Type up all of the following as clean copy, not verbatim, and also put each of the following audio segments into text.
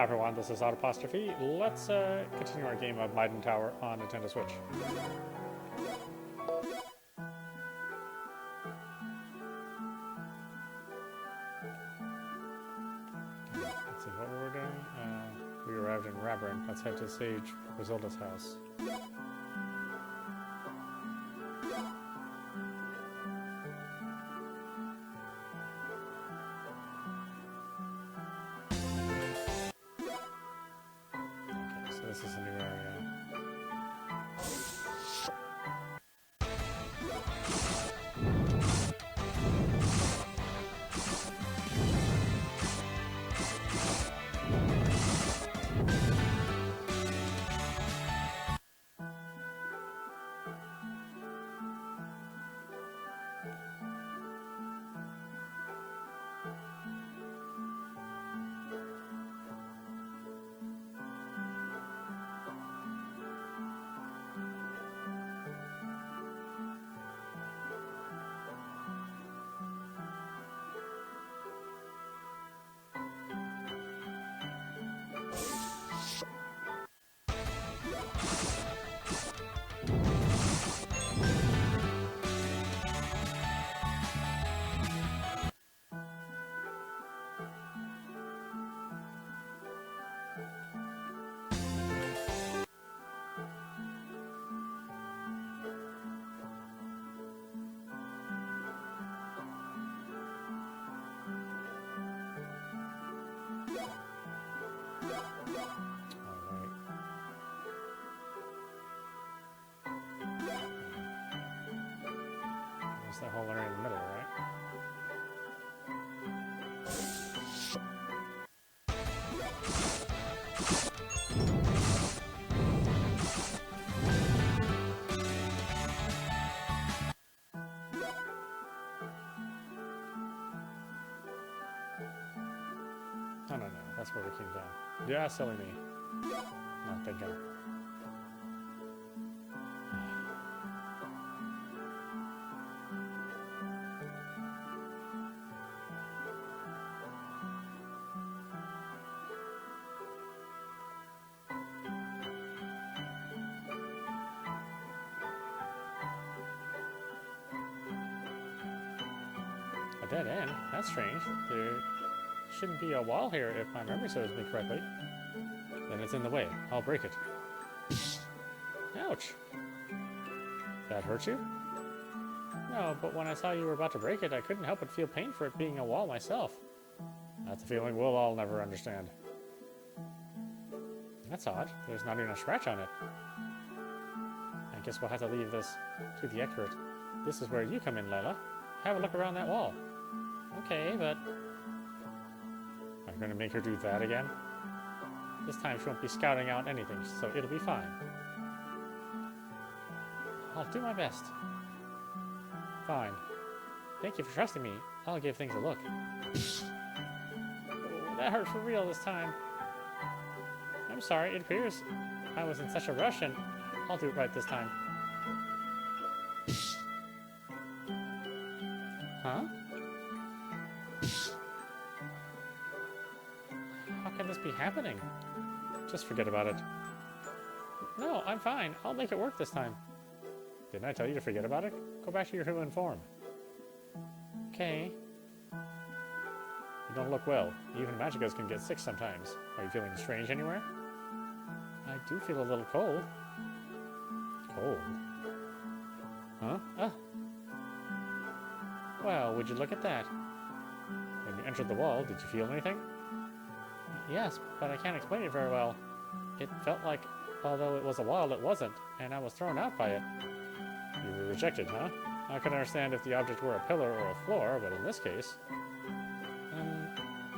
Hi everyone, this is audap. Let's continue our game of Miden Tower on Nintendo Switch. Let's see what we were doing. We arrived in Labyrinth. Let's head to Sage Griselda's house. This is a new area. That whole area in the middle, right? No, that's where we came down. Yeah, silly me. Not thinking. A dead end? That's strange. There shouldn't be a wall here if my memory serves me correctly. Then it's in the way. I'll break it. Ouch! That hurt you? No, but when I saw you were about to break it, I couldn't help but feel pain for it being a wall myself. That's a feeling we'll all never understand. That's odd. There's not even a scratch on it. I guess we'll have to leave this to the expert. This is where you come in, Layla. Have a look around that wall. Okay, but... I'm going to make her do that again? This time she won't be scouting out anything, so it'll be fine. I'll do my best. Fine. Thank you for trusting me. I'll give things a look. Oh, that hurt for real this time. I'm sorry, it appears I was in such a rush, and I'll do it right this time. Huh? How can this be happening? Just forget about it. No, I'm fine. I'll make it work this time. Didn't I tell you to forget about it? Go back to your human form. Okay. You don't look well. Even magicas can get sick sometimes. Are you feeling strange anywhere? I do feel a little cold. Cold? Huh? Ah. Well, would you look at that? When you entered the wall, did you feel anything? Yes, but I can't explain it very well. It felt like, although it was a wall, it wasn't, and I was thrown out by it. You were rejected, huh? I could understand if the object were a pillar or a floor, but in this case...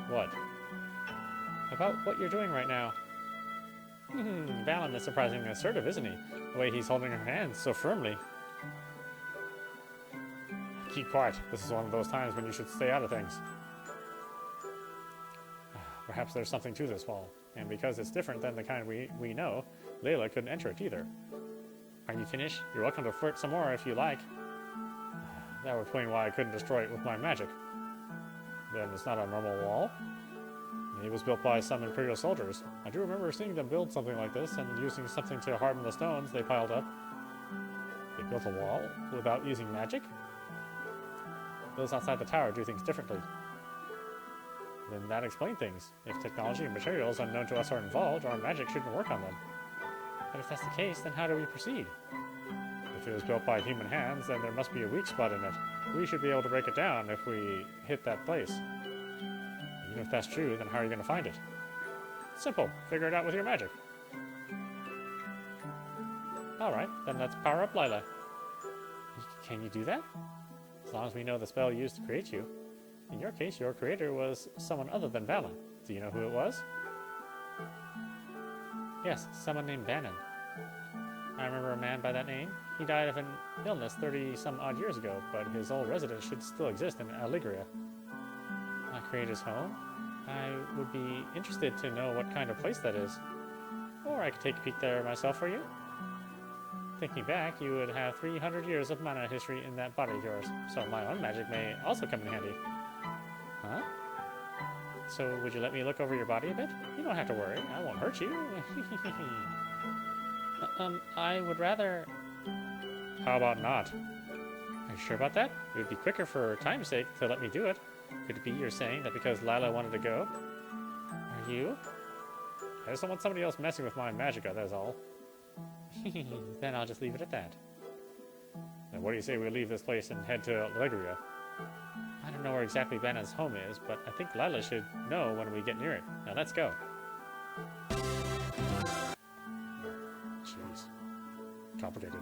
What? About what you're doing right now. Valen is surprisingly assertive, isn't he? The way he's holding her hands so firmly. Keep quiet. This is one of those times when you should stay out of things. Perhaps there's something to this wall, and because it's different than the kind we know, Layla couldn't enter it either. Are you finished? You're welcome to flirt some more if you like. That would explain why I couldn't destroy it with my magic. Then it's not a normal wall? It was built by some Imperial soldiers. I do remember seeing them build something like this and using something to harden the stones they piled up. They built a wall without using magic? Those outside the tower do things differently. Then that explains things. If technology and materials unknown to us are involved, our magic shouldn't work on them. But if that's the case, then how do we proceed? If it was built by human hands, then there must be a weak spot in it. We should be able to break it down if we hit that place. Even if that's true, then how are you going to find it? Simple. Figure it out with your magic. Alright, then let's power up Lila. Can you do that? As long as we know the spell used to create you. In your case, your creator was someone other than Valen. Do you know who it was? Yes, someone named Bannon. I remember a man by that name. He died of an illness 30-some-odd years ago, but his old residence should still exist in Aligria. My creator's home? I would be interested to know what kind of place that is. Or I could take a peek there myself for you. Thinking back, you would have 300 years of mana history in that body of yours, so my own magic may also come in handy. Huh? So would you let me look over your body a bit? You don't have to worry, I won't hurt you. I would rather... How about not? Are you sure about that? It would be quicker for time's sake to let me do it. Could it be you're saying that because Lila wanted to go? Are you? I just don't want somebody else messing with my magicka, that's all. Then I'll just leave it at that. Then what do you say we leave this place and head to Allegria? I don't know where exactly Bannon's home is, but I think Lila should know when we get near it. Now let's go. Jeez. Complicated.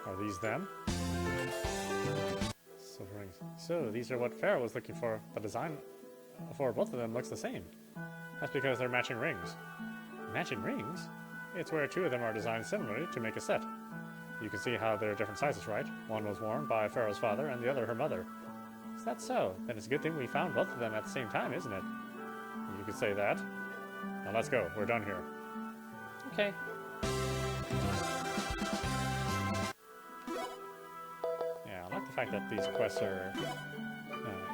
Are these them? Silver rings. So, these are what Pharaoh was looking for. The design for both of them looks the same. That's because they're matching rings. Matching rings? It's where two of them are designed similarly to make a set. You can see how they're different sizes, right? One was worn by Pharaoh's father and the other her mother. Is that so? Then it's a good thing we found both of them at the same time, isn't it? You could say that. Now let's go. We're done here. Okay. The fact that these quests are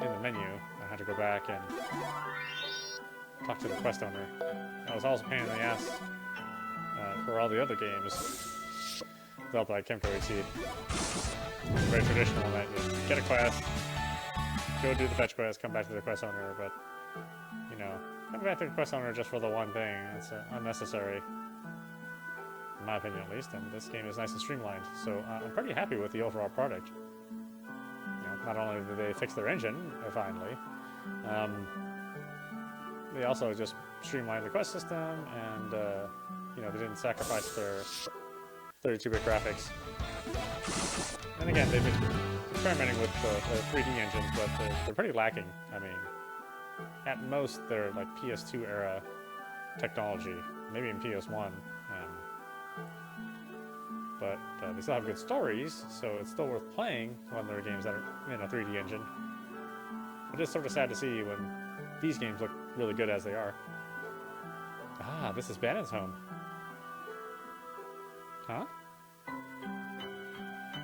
in the menu. I had to go back and talk to the quest owner. I was also a pain in the ass for all the other games developed by Kemco Exceed. Very traditional in that you get a quest, go do the fetch quest, come back to the quest owner, but you know, coming back to the quest owner just for the one thing, it's unnecessary. In my opinion at least, and this game is nice and streamlined, so I'm pretty happy with the overall product. Not only did they fix their engine, finally, they also just streamlined the quest system, and you know, they didn't sacrifice their 32-bit graphics. And again, they've been experimenting with the 3D engines, but they're pretty lacking. I mean, at most they're like PS2 era technology, maybe in PS1. But they still have good stories, so it's still worth playing when there are games that are in a 3D engine. But it's sort of sad to see when these games look really good as they are. Ah, this is Bannon's home. Huh?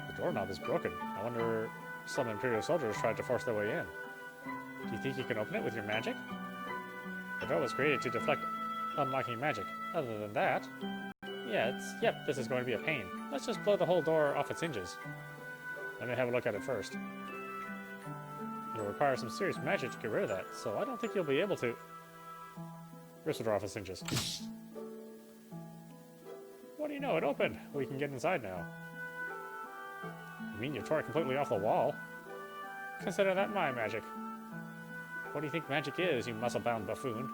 The doorknob is broken. I wonder if some Imperial soldiers tried to force their way in. Do you think you can open it with your magic? The door was created to deflect unlocking magic. Other than that... Yep, this is going to be a pain. Let's just blow the whole door off its hinges. Let me have a look at it first. Your require some serious magic to get rid of that, so I don't think you'll be able to. Wrist will draw off his hinges. What do you know? It opened. We can get inside now. You mean you tore it completely off the wall? Consider that my magic. What do you think magic is, you muscle-bound buffoon?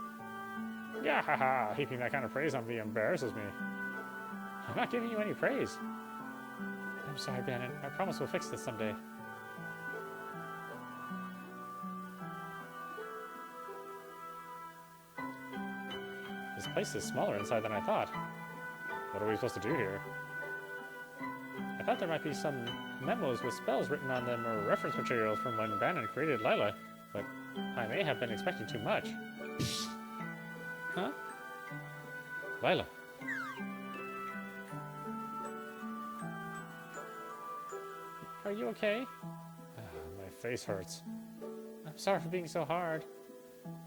Yeah, haha, heaping that kind of praise on me embarrasses me. I'm not giving you any praise. I'm sorry, Bannon. I promise we'll fix this someday. This place is smaller inside than I thought. What are we supposed to do here? I thought there might be some memos with spells written on them or reference materials from when Bannon created Lila, but I may have been expecting too much. Huh? Lila. Are you okay? My face hurts. I'm sorry for being so hard.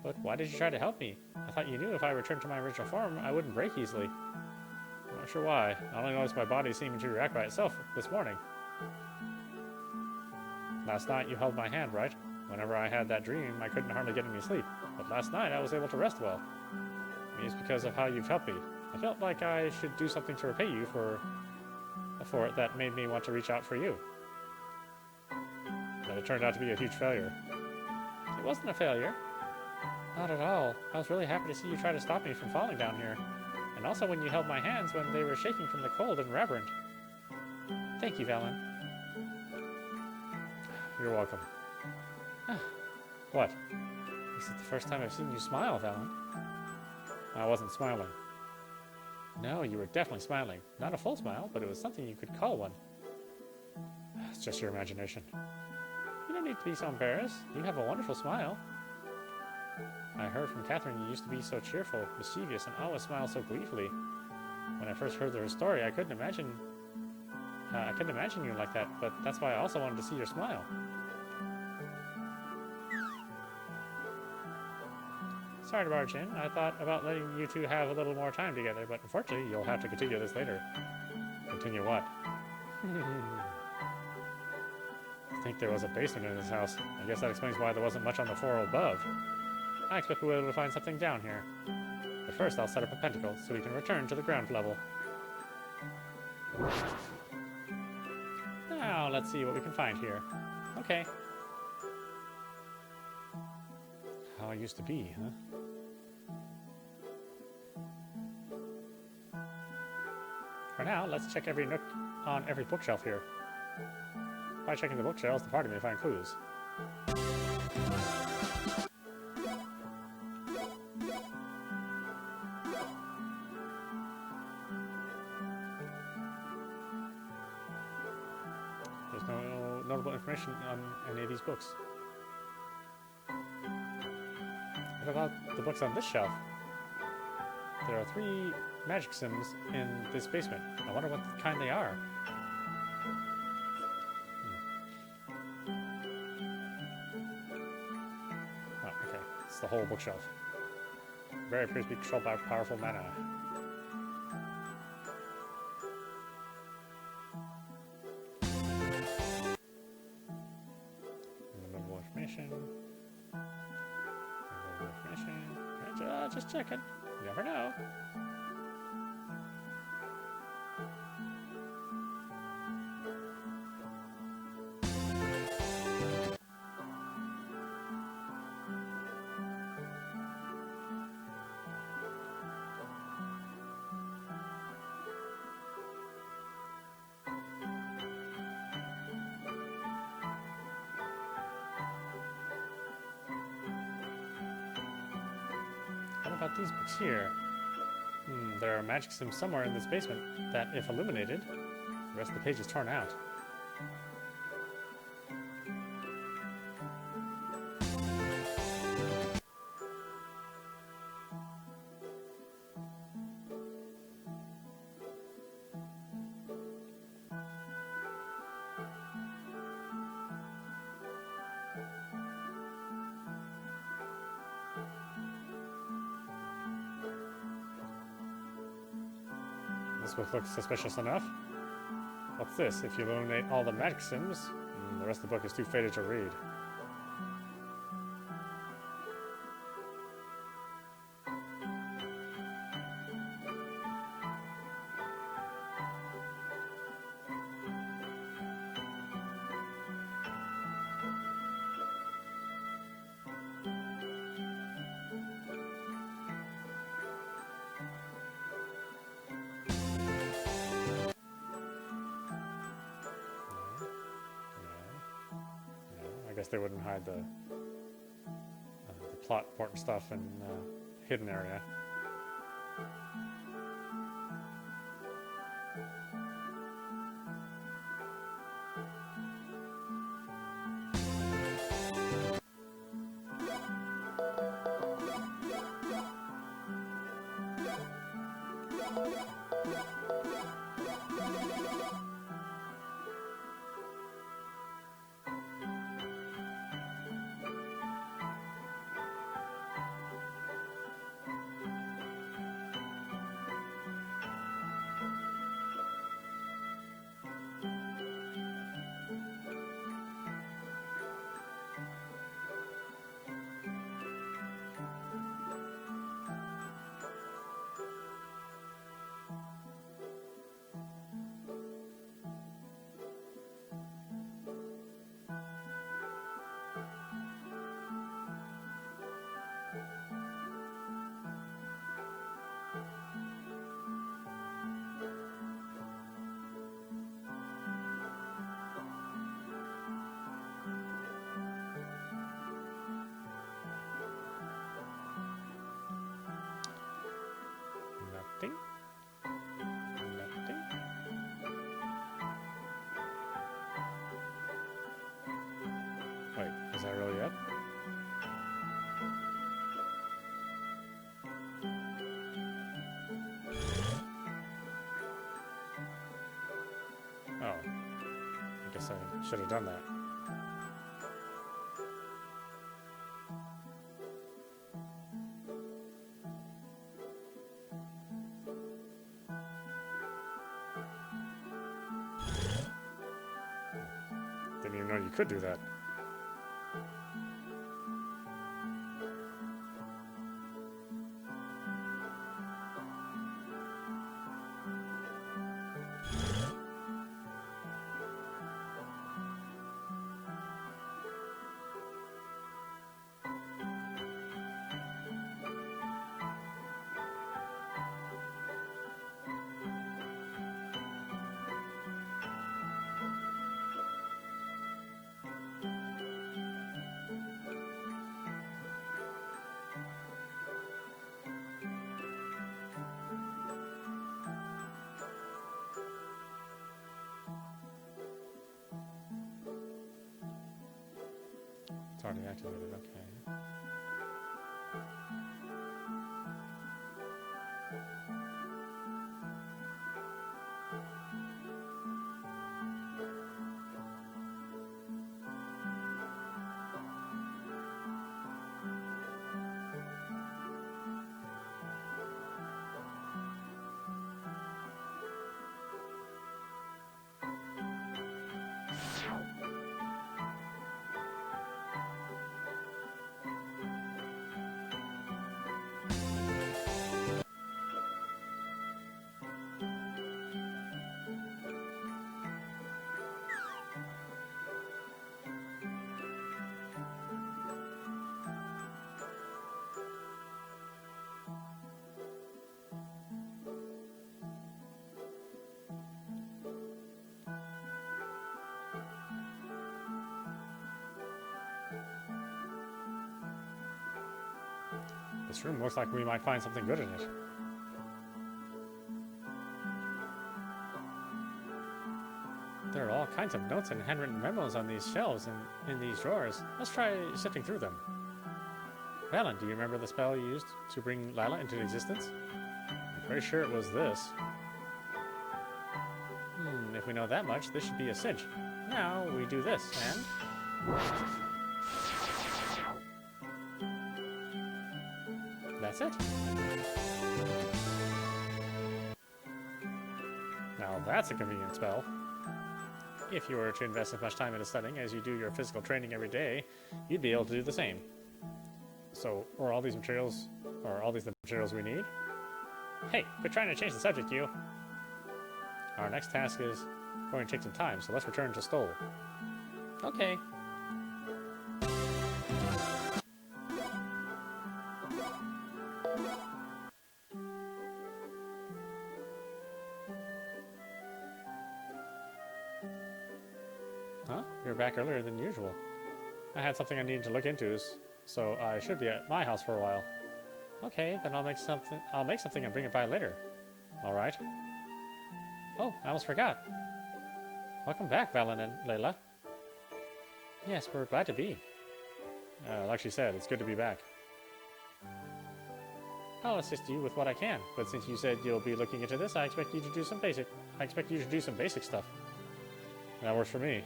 But why did you try to help me? I thought you knew if I returned to my original form, I wouldn't break easily. I'm not sure why. I only noticed my body seeming to react by itself this morning. Last night you held my hand, right? Whenever I had that dream, I couldn't hardly get any sleep. But last night I was able to rest well. Maybe it's because of how you've helped me. I felt like I should do something to repay you for it that made me want to reach out for you. But it turned out to be a huge failure. It wasn't a failure. Not at all. I was really happy to see you try to stop me from falling down here. And also when you held my hands when they were shaking from the cold and reverent. Thank you, Valen. You're welcome. What? This is the first time I've seen you smile, Valen. I wasn't smiling. No, you were definitely smiling. Not a full smile, but it was something you could call one. It's just your imagination. You don't need to be so embarrassed. You have a wonderful smile. I heard from Catherine you used to be so cheerful, mischievous, and always smile so gleefully. When I first heard her story, I couldn't imagine you like that, but that's why I also wanted to see your smile. Sorry to barge in. I thought about letting you two have a little more time together, but unfortunately, you'll have to continue this later. Continue what? I think there was a basement in this house. I guess that explains why there wasn't much on the floor above. I expect we'll be able to find something down here. But first, I'll set up a pentacle so we can return to the ground level. Now, let's see what we can find here. Okay. How it used to be, huh? For now, let's check every nook on every bookshelf here. By checking the bookshelves, the party may find clues. There's no notable information on any of these books. What about the books on this shelf? There are 3 magic sims in this basement. I wonder what kind they are. Oh, okay. It's the whole bookshelf. Very appears to be controlled by powerful mana. Notable information. Just checking. You never know. What about these books here? There are magic sims somewhere in this basement that, if illuminated, the rest of the page is torn out. This book looks suspicious enough. What's this? If you eliminate all the magic sims, the rest of the book is too faded to read. guess they wouldn't hide the plot important stuff in hidden area. Nothing. Nothing. Wait, is that really it? Oh. I guess I should have done that. Didn't even know you could do that. It's already activated, okay. This room looks like we might find something good in it. There are all kinds of notes and handwritten memos on these shelves and in these drawers. Let's try sifting through them. Valen, do you remember the spell you used to bring Lila into existence? I'm pretty sure it was this. If we know that much, this should be a cinch. Now we do this, and... that's it. Now that's a convenient spell. If you were to invest as much time into studying as you do your physical training every day, you'd be able to do the same. So, are all these materials the materials we need? Hey, quit trying to change the subject, you. Our next task is going to take some time, so let's return to Stoll. Okay. Huh? You're back earlier than usual. I had something I needed to look into, so I should be at my house for a while. Okay, then I'll make something and bring it by later. Alright. Oh, I almost forgot. Welcome back, Valen and Layla. Yes, we're glad to be. Like she said, it's good to be back. I'll assist you with what I can, but since you said you'll be looking into this, I expect you to do some basic stuff. That works for me.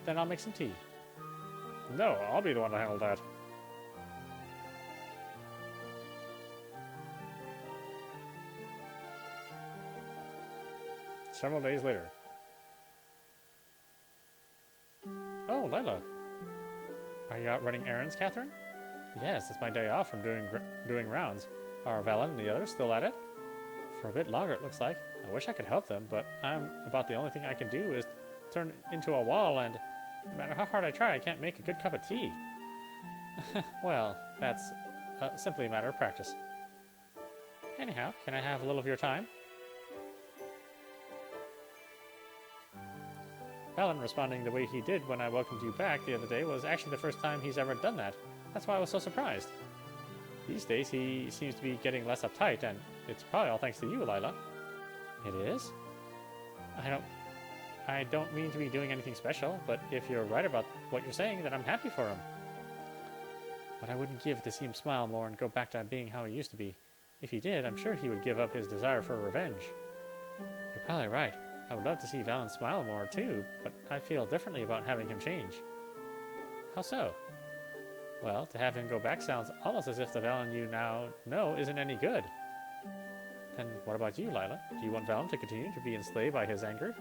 Then I'll make some tea. No, I'll be the one to handle that. Several days later. Oh, Layla. Are you out running errands, Catherine? Yes, it's my day off from doing rounds. Are Valen and the others still at it? For a bit longer, it looks like. I wish I could help them, but about the only thing I can do is turn into a wall, and no matter how hard I try, I can't make a good cup of tea. Well, that's simply a matter of practice. Anyhow, can I have a little of your time? Valen responding the way he did when I welcomed you back the other day was actually the first time he's ever done that. That's why I was so surprised. These days, he seems to be getting less uptight, and it's probably all thanks to you, Lila. It is? I don't mean to be doing anything special, but if you're right about what you're saying, then I'm happy for him. What I wouldn't give to see him smile more and go back to being how he used to be. If he did, I'm sure he would give up his desire for revenge. You're probably right. I would love to see Valen smile more, too, but I feel differently about having him change. How so? Well, to have him go back sounds almost as if the Valen you now know isn't any good. Then what about you, Lila? Do you want Valen to continue to be enslaved by his anger?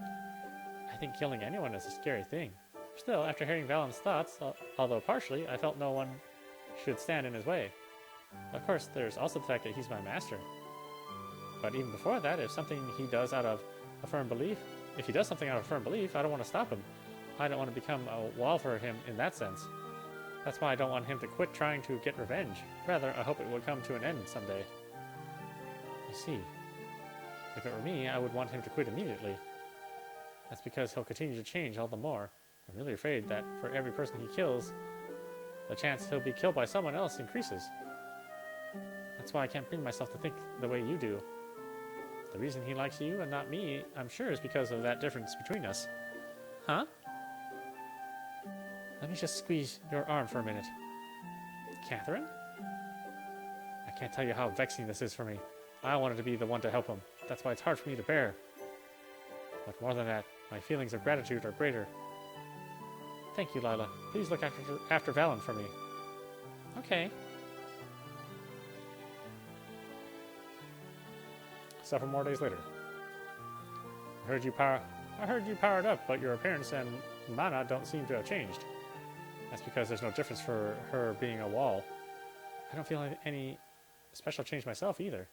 I think killing anyone is a scary thing. Still, after hearing Valen's thoughts, although partially, I felt no one should stand in his way. Of course, there's also the fact that he's my master. But even before that, if he does something out of a firm belief, I don't want to stop him. I don't want to become a wall for him in that sense. That's why I don't want him to quit trying to get revenge. Rather, I hope it will come to an end someday. I see. If it were me, I would want him to quit immediately. That's because he'll continue to change all the more. I'm really afraid that for every person he kills, the chance he'll be killed by someone else increases. That's why I can't bring myself to think the way you do. The reason he likes you and not me, I'm sure, is because of that difference between us. Huh? Let me just squeeze your arm for a minute. Catherine? I can't tell you how vexing this is for me. I wanted to be the one to help him. That's why it's hard for me to bear. But more than that, my feelings of gratitude are greater. Thank you, Lila. Please look after Valen for me. Okay. Several more days later. I heard you powered up, but your appearance and mana don't seem to have changed. That's because there's no difference for her being a wall. I don't feel any special change myself either.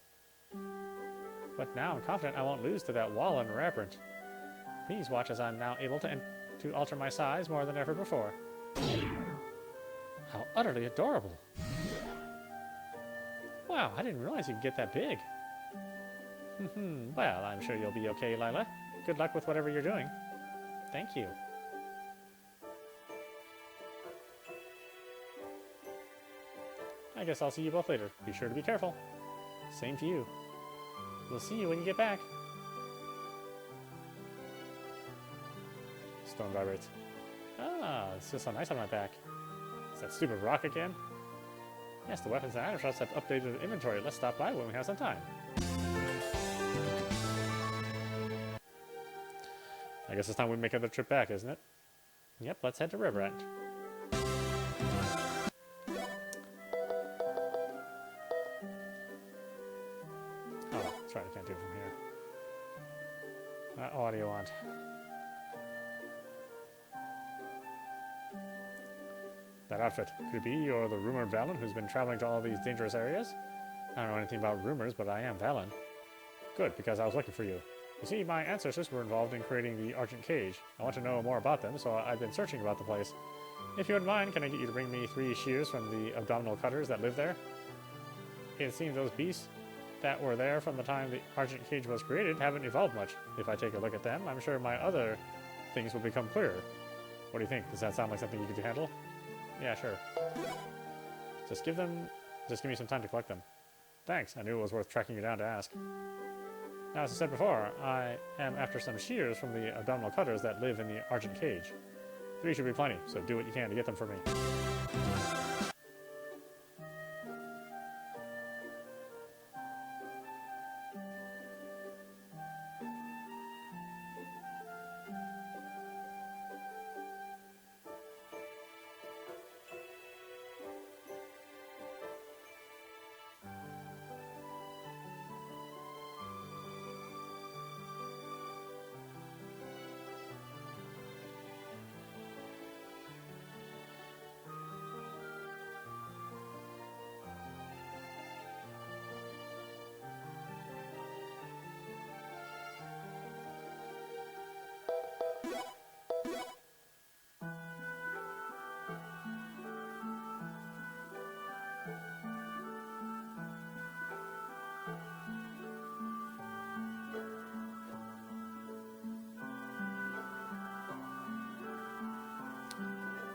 But now I'm confident I won't lose to that wall in Labyrinth. Please watch as I'm now able to alter my size more than ever before. How utterly adorable. Wow, I didn't realize you could get that big. Well, I'm sure you'll be okay, Lila. Good luck with whatever you're doing. Thank you. I guess I'll see you both later. Be sure to be careful. Same to you. We'll see you when you get back. Stone vibrates. Ah, it's just so nice on my back. Is that stupid rock again? Yes, the weapons and item shops have updated the inventory. Let's stop by when we have some time. I guess it's time we make another trip back, isn't it? Yep, let's head to Riverend. Oh, that's right, I can't do it from here. Audio on. That outfit. Could it be you're the rumored Valen who's been traveling to all these dangerous areas? I don't know anything about rumors, but I am Valen. Good, because I was looking for you. You see, my ancestors were involved in creating the Argent Cage. I want to know more about them, so I've been searching about the place. If you wouldn't mind, can I get you to bring me 3 shears from the abdominal cutters that live there? It seems those beasts that were there from the time the Argent Cage was created haven't evolved much. If I take a look at them, I'm sure my other things will become clearer. What do you think? Does that sound like something you could handle? Yeah, sure. Just give me some time to collect them. Thanks, I knew it was worth tracking you down to ask. Now, as I said before, I am after some shears from the abdominal cutters that live in the Argent Cage. 3 should be plenty, so do what you can to get them for me.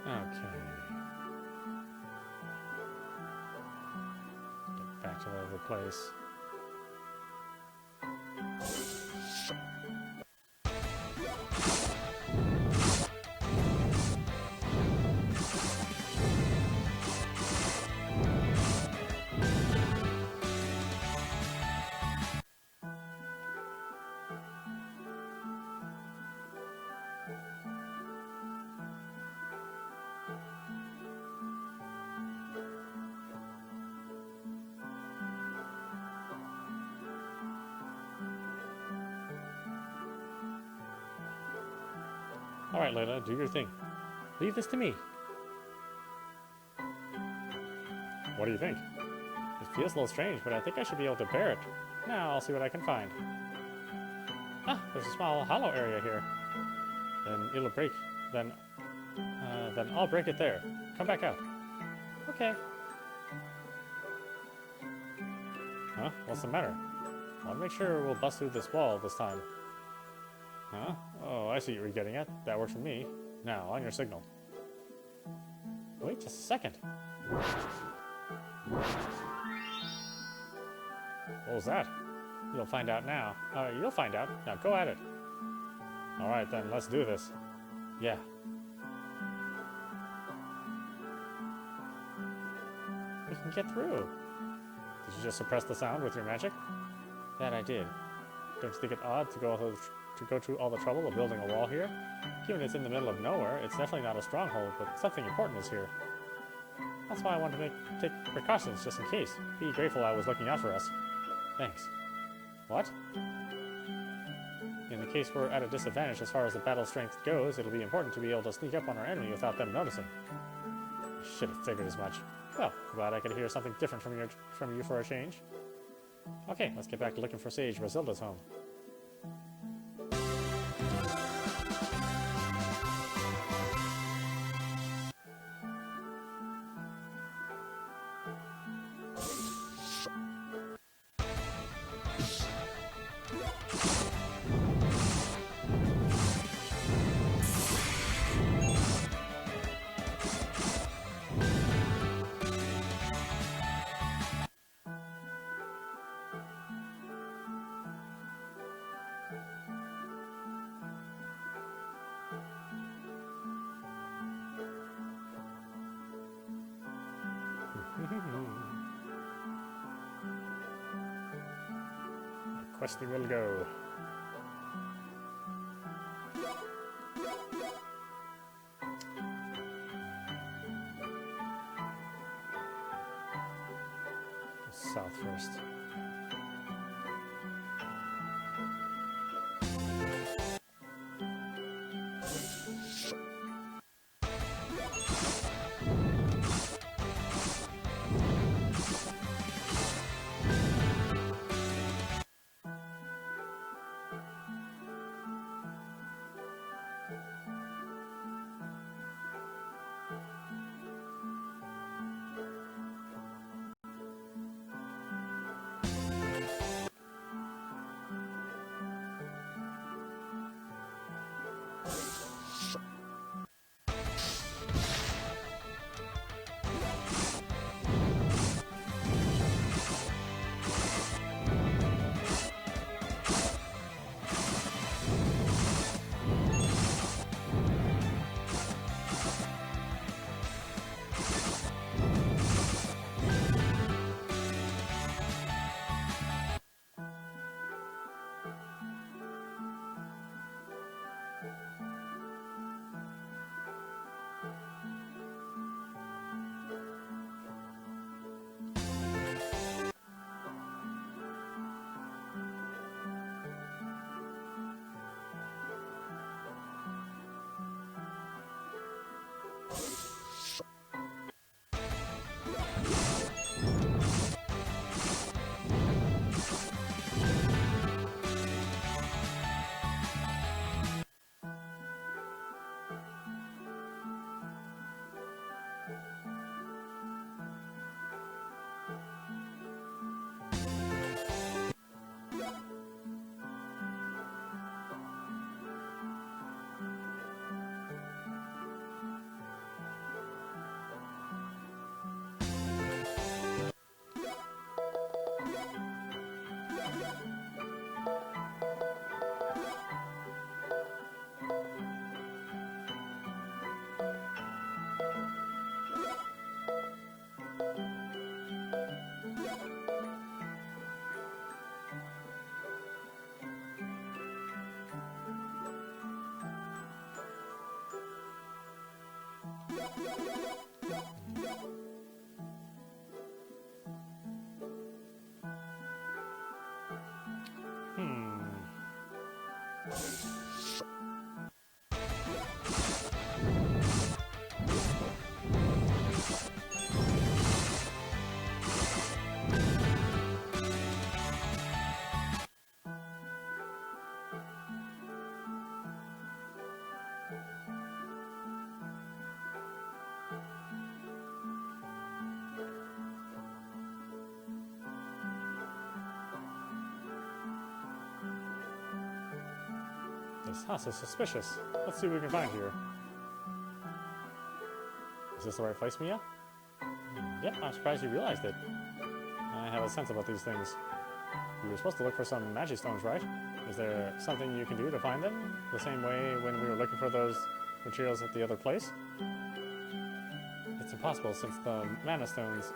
Okay. Get back to the other place. Alright, Layla, do your thing. Leave this to me. What do you think? It feels a little strange, but I think I should be able to bear it. Now I'll see what I can find. Ah, there's a small hollow area here. Then it'll break. Then I'll break it there. Come back out. Okay. Huh? What's the matter? I want to make sure we'll bust through this wall this time. Huh? Oh, I see what you're getting at. That works for me. Now, on your signal. Wait just a second. What was that? You'll find out now. You'll find out. Now go at it. Alright then, let's do this. Yeah. We can get through. Did you just suppress the sound with your magic? That I did. Don't you think it odd to go through all the trouble of building a wall here? Given it's in the middle of nowhere, it's definitely not a stronghold, but something important is here. That's why I wanted to take precautions just in case. Be grateful I was looking out for us. Thanks. What? In the case we're at a disadvantage as far as the battle strength goes, it'll be important to be able to sneak up on our enemy without them noticing. I should have figured as much. Well, glad I could hear something different from you for a change. Okay, let's get back to looking for Sage Rosilda's home. Questing will go. South first. This house is suspicious. Let's see what we can find here. Is this the right place, Mia? Yep, I'm surprised you realized it. I have a sense about these things. You were supposed to look for some magic stones, right? Is there something you can do to find them? The same way when we were looking for those materials at the other place? It's impossible since the mana stones...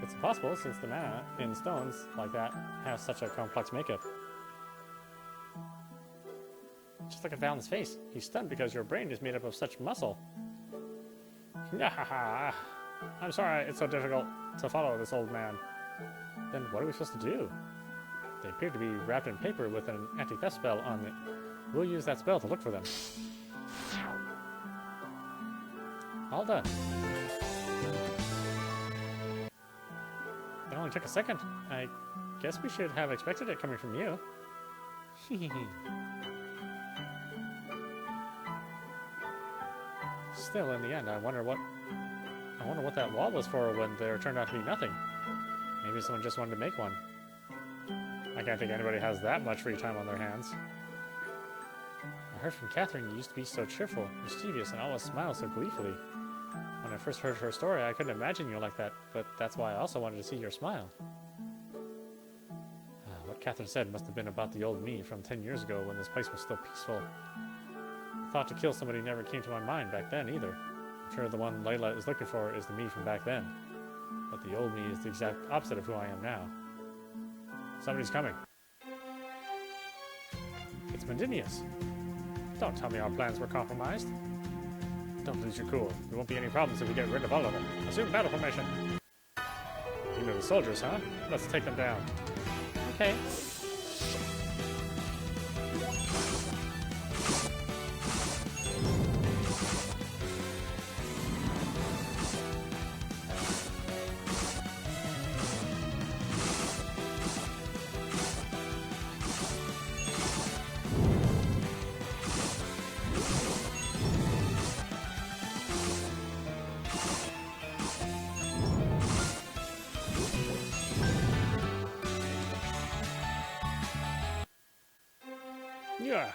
it's impossible since the mana in stones like that have such a complex makeup. Just look at Valen's face. He's stunned because your brain is made up of such muscle. I'm sorry it's so difficult to follow this old man. Then what are we supposed to do? They appear to be wrapped in paper with an anti-theft spell on it. We'll use that spell to look for them. All done. It only took a second. I guess we should have expected it coming from you. Still, in the end, I wonder what that wall was for when there turned out to be nothing. Maybe someone just wanted to make one. I can't think anybody has that much free time on their hands. I heard from Catherine you used to be so cheerful, mischievous, and always smile so gleefully. When I first heard her story, I couldn't imagine you like that, but that's why I also wanted to see your smile. What Catherine said must have been about the old me from 10 years ago when this place was still peaceful. The thought to kill somebody never came to my mind back then either. I'm sure the one Layla is looking for is the me from back then. But the old me is the exact opposite of who I am now. Somebody's coming. It's Medinius. Don't tell me our plans were compromised. Don't lose your cool. There won't be any problems if we get rid of all of them. Assume battle formation. You know the soldiers, huh? Let's take them down. Okay. Yeah.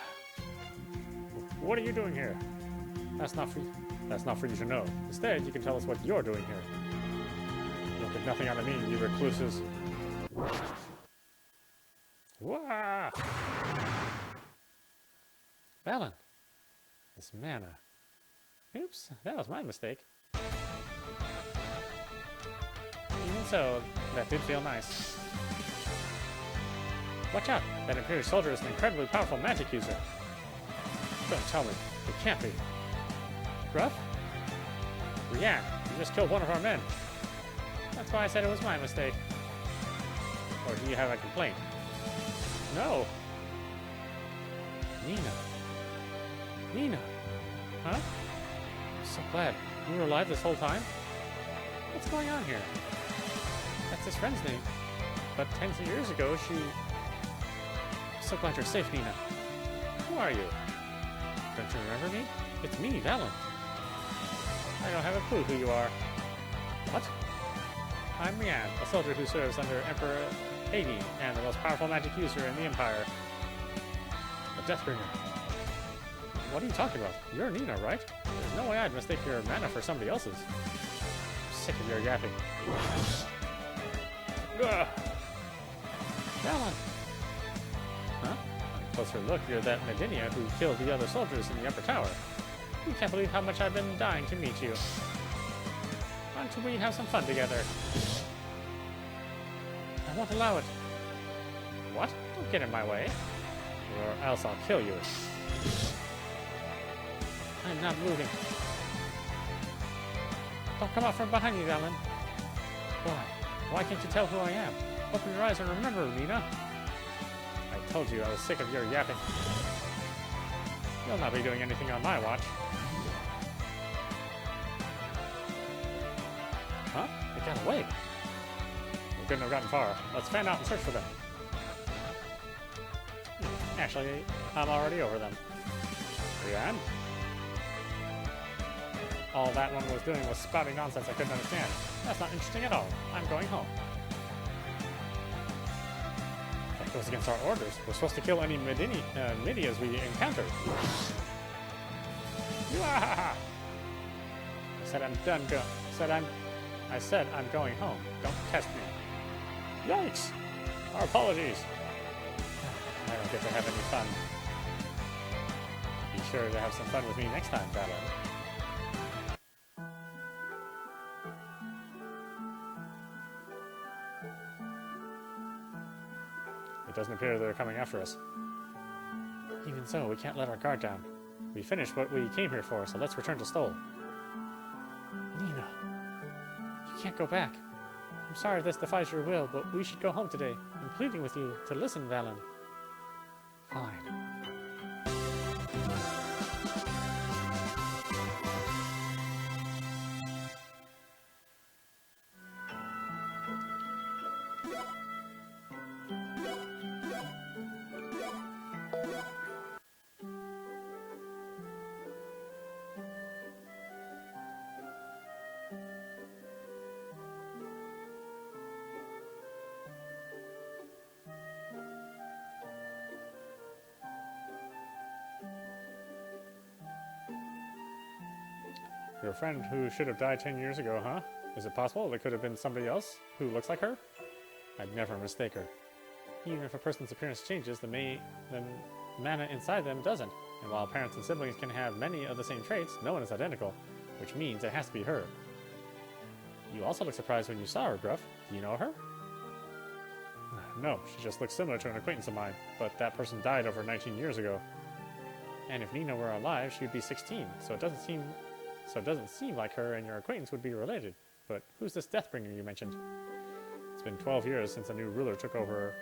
What are you doing here? That's not for you to know. Instead, you can tell us what you're doing here. You'll get nothing out of me, you recluses. Wah! Valen. This mana. Oops, that was my mistake. Even so, that did feel nice. Watch out! That Imperial soldier is an incredibly powerful magic user. Don't tell me. It can't be. Gruff? Rianne, you just killed one of our men. That's why I said it was my mistake. Or do you have a complaint? No! Nina. Nina! Huh? I'm so glad. You were alive this whole time? What's going on here? That's his friend's name. But 10 years ago, she... So glad you're safe, Nina. Who are you? Don't you remember me? It's me, Valen. I don't have a clue who you are. What? I'm Rianne, a soldier who serves under Emperor Aideen and the most powerful magic user in the Empire. A Deathbringer. What are you talking about? You're Nina, right? There's no way I'd mistake your mana for somebody else's. I'm sick of your yapping. Ugh. Valen! Huh? On a closer look, you're that Medinia who killed the other soldiers in the upper tower. You can't believe how much I've been dying to meet you. Why don't we have some fun together? I won't allow it. What? Don't get in my way. Or else I'll kill you. I'm not moving. Don't come out from behind me, Valen. Why can't you tell who I am? Open your eyes and remember, Nina. I told you I was sick of your yapping. You'll not be doing anything on my watch. Huh? They got away. We couldn't have gotten far. Let's fan out and search for them. Actually, I'm already over them. Brienne? All that one was doing was spouting nonsense I couldn't understand. That's not interesting at all. I'm going home. That goes against our orders. We're supposed to kill any Midias we encounter. I said I'm done I said I'm going home. Don't test me. Yikes! Our apologies. I don't get to have any fun. Be sure to have some fun with me next time, Valen. It doesn't appear they're coming after us. Even so, we can't let our guard down. We finished what we came here for, so let's return to Stoll. Nina, you can't go back. I'm sorry if this defies your will, but we should go home today. I'm pleading with you to listen, Valen. Fine. Your friend who should have died 10 years ago, huh? Is it possible it could have been somebody else who looks like her? I'd never mistake her. Even if a person's appearance changes, the mana inside them doesn't. And while parents and siblings can have many of the same traits, no one is identical, which means it has to be her. You also look surprised when you saw her, Gruff. Do you know her? No, she just looks similar to an acquaintance of mine, but that person died over 19 years ago. And if Nina were alive, she'd be 16, so it doesn't seem like her and your acquaintance would be related. But who's this Deathbringer you mentioned? It's been 12 years since a new ruler took over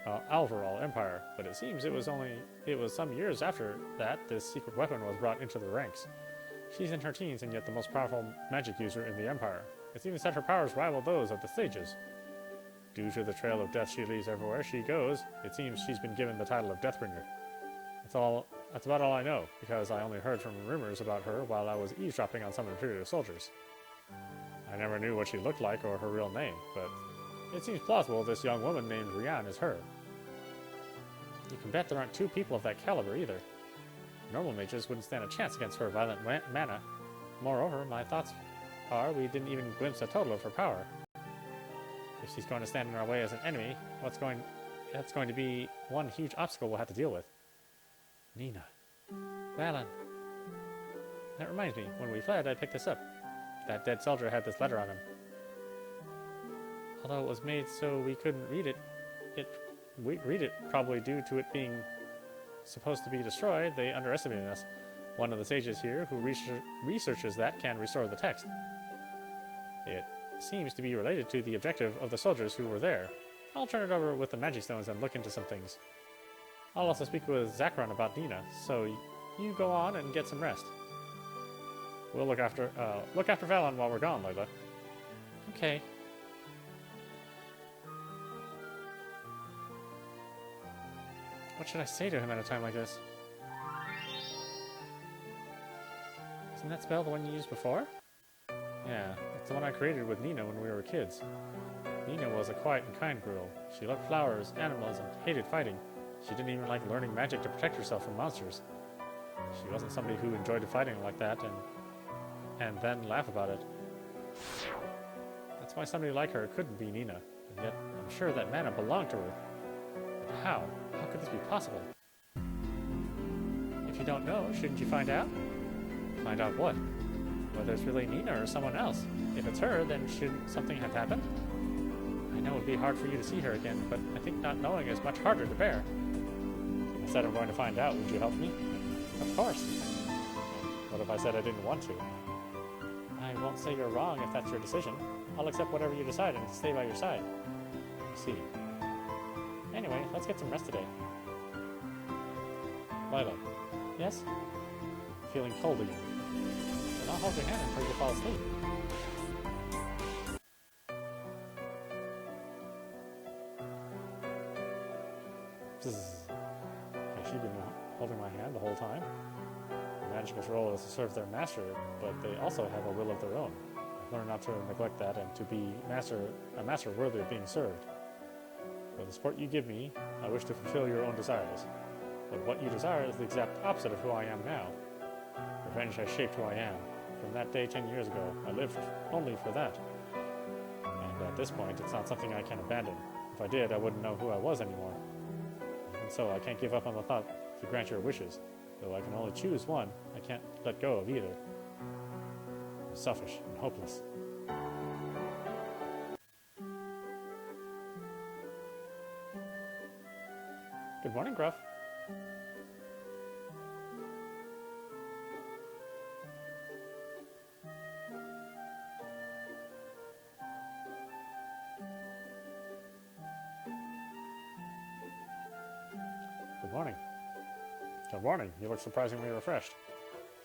Alroval Empire, but it seems it was some years after that this secret weapon was brought into the ranks. She's in her teens and yet the most powerful magic user in the Empire. It's even said her powers rival those of the sages. Due to the trail of death she leaves everywhere she goes, it seems she's been given the title of Deathbringer. That's about all I know, because I only heard from rumors about her while I was eavesdropping on some Imperial soldiers. I never knew what she looked like or her real name, but it seems plausible this young woman named Rian is her. You can bet there aren't two people of that caliber either. Normal mages wouldn't stand a chance against her violent mana. Moreover, my thoughts are we didn't even glimpse a total of her power. If she's going to stand in our way as an enemy, that's going to be one huge obstacle we'll have to deal with. Nina. Valen. That reminds me, when we fled, I picked this up. That dead soldier had this letter on him. Although it was made so we couldn't read it, we read it probably due to it being supposed to be destroyed, they underestimated us. One of the sages here who researches that can restore the text. It seems to be related to the objective of the soldiers who were there. I'll turn it over with the magic stones and look into some things. I'll also speak with Zachron about Nina, so you go on and get some rest. We'll look after Valen while we're gone, Layla. Okay. What should I say to him at a time like this? Isn't that spell the one you used before? Yeah, it's the one I created with Nina when we were kids. Nina was a quiet and kind girl. She loved flowers, animals, and hated fighting. She didn't even like learning magic to protect herself from monsters. She wasn't somebody who enjoyed fighting like that and then laugh about it. That's why somebody like her couldn't be Nina, and yet I'm sure that mana belonged to her. But how? How could this be possible? If you don't know, shouldn't you find out? Find out what? Whether it's really Nina or someone else. If it's her, then shouldn't something have happened? I know it would be hard for you to see her again, but I think not knowing is much harder to bear. Instead of going to find out, would you help me? Of course. What if I said I didn't want to? I won't say you're wrong if that's your decision. I'll accept whatever you decide and stay by your side. I see. Anyway, let's get some rest today. Lila. Yes? Feeling cold again. Then I'll hold your hand until you fall asleep. Has she been holding my hand the whole time? The Magic's role is to serve their master, but they also have a will of their own. I've learned not to neglect that and to be a master worthy of being served. For the support you give me, I wish to fulfill your own desires. But what you desire is the exact opposite of who I am now. Revenge has shaped who I am. From that day 10 years ago, I lived only for that. And at this point, it's not something I can abandon. If I did, I wouldn't know who I was anymore. And so I can't give up on the thought to grant your wishes. Though I can only choose one, I can't let go of either. I'm selfish and hopeless. Good morning, Gruff. Good morning. Good morning. You look surprisingly refreshed.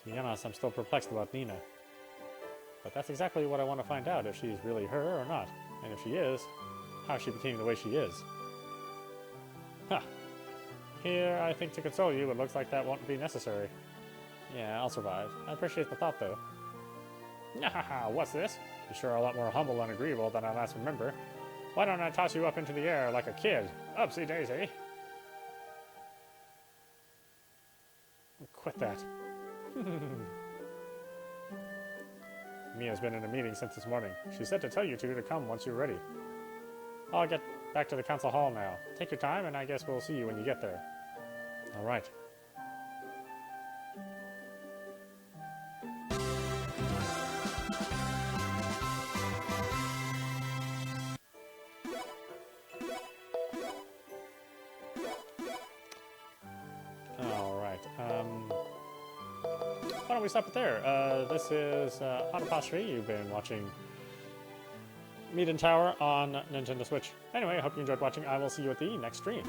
To be honest, I'm still perplexed about Nina. But that's exactly what I want to find out, if she's really her or not. And if she is, how she became the way she is. Huh. Here, I think to console you, it looks like that won't be necessary. Yeah, I'll survive. I appreciate the thought, though. Haha, what's this? You're sure a lot more humble and agreeable than I last remember. Why don't I toss you up into the air like a kid? Upsy daisy. Quit that. Mia's been in a meeting since this morning. She said to tell you two to come once you're ready. I'll get back to the council hall now. Take your time, and I guess we'll see you when you get there. All right. Why don't we stop it there? This is audap. You've been watching Miden Tower on Nintendo Switch. Anyway, I hope you enjoyed watching. I will see you at the next stream.